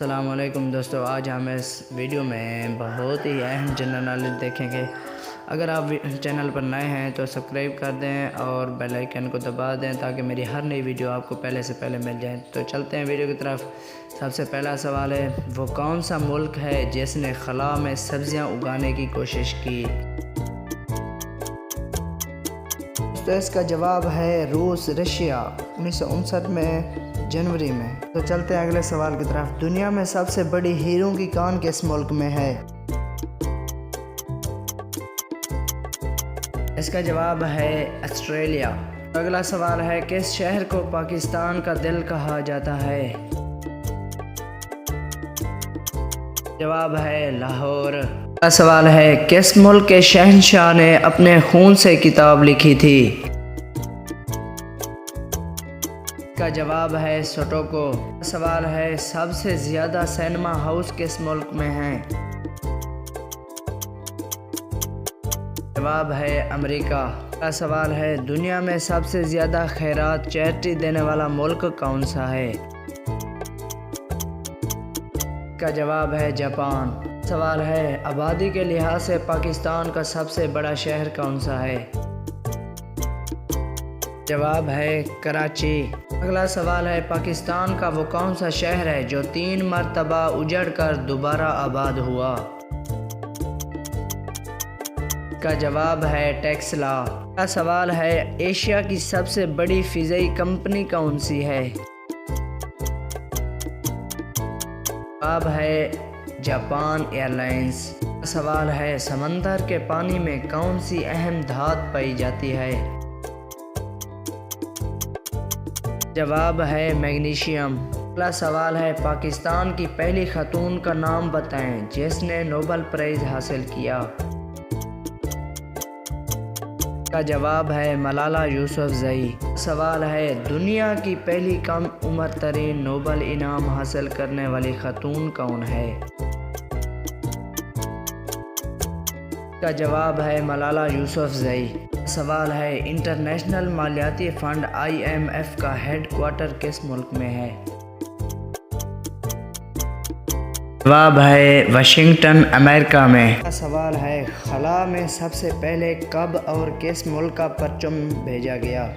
अस्सलामुअलैकुम दोस्तों, आज हम इस वीडियो में बहुत ही अहम जनरल नॉलेज देखेंगे। अगर आप चैनल पर नए हैं तो सब्सक्राइब कर दें और बेल आइकन को दबा दें ताकि मेरी हर नई वीडियो आपको पहले से पहले मिल जाए। तो चलते हैं वीडियो की तरफ। सबसे पहला सवाल है, वो कौन सा मुल्क है जिसने खला में सब्जियां उगाने की कोशिश की? तो इसका जवाब है रूस, रशिया 1959 में जनवरी में। तो चलते हैं अगले सवाल की तरफ। दुनिया में सबसे बड़ी हीरों की कान किस मुल्क में है? इसका जवाब है ऑस्ट्रेलिया। अगला सवाल है, किस शहर को पाकिस्तान का दिल कहा जाता है? जवाब है लाहौर। अगला सवाल है, किस मुल्क के शहंशाह ने अपने खून से किताब लिखी थी? का जवाब है सोटोको। सवाल है, सबसे ज्यादा सिनेमा हाउस किस मुल्क में हैं? जवाब है अमेरिका। का सवाल है, दुनिया में सबसे ज्यादा खैरात चैरिटी देने वाला मुल्क कौन सा है? का जवाब है जापान। सवाल है, आबादी के लिहाज से पाकिस्तान का सबसे बड़ा शहर कौन सा है? जवाब है कराची। अगला सवाल है, पाकिस्तान का वो कौन सा शहर है जो 3 मरतबा उजड़कर दोबारा आबाद हुआ? का जवाब है टेक्सला। अगला सवाल है, एशिया की सबसे बड़ी फिजाई कंपनी कौन सी है? जवाब है जापान एयरलाइंस। सवाल है, समंदर के पानी में कौन सी अहम धात पाई जाती है? जवाब है मैग्नीशियम। अगला सवाल है, पाकिस्तान की पहली खातून का नाम बताएं जिसने नोबेल प्राइज हासिल किया? का जवाब है मलाला यूसुफजई। सवाल है, दुनिया की पहली कम उम्र तरीन नोबेल इनाम हासिल करने वाली खातून कौन है? का जवाब है मलाला यूसुफजई। सवाल है, इंटरनेशनल मालियाती फंड IMF का हेडक्वार्टर किस मुल्क में है? जवाब है वाशिंगटन, अमेरिका में। सवाल है, खला में सबसे पहले कब और किस मुल्क का परचम भेजा गया?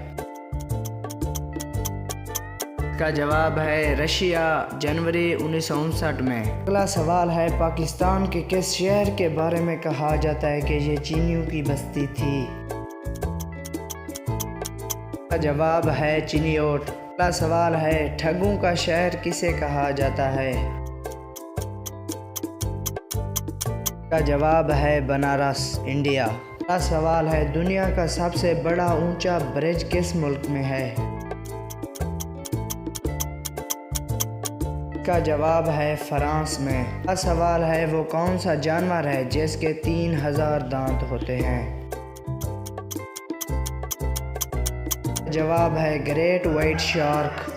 का जवाब है रशिया, जनवरी 1959 में। अगला सवाल है, पाकिस्तान के किस शहर के बारे में कहा जाता है कि ये चीनियों की बस्ती थी? का जवाब है चिनियोट। अगला सवाल है, ठगों का शहर किसे कहा जाता है? का जवाब है बनारस, इंडिया। अगला सवाल है, दुनिया का सबसे बड़ा ऊंचा ब्रिज किस मुल्क में है? का जवाब है फ्रांस में। अगला सवाल है, वो कौन सा जानवर है जिसके 3000 दांत होते हैं? जवाब है ग्रेट वाइट शार्क।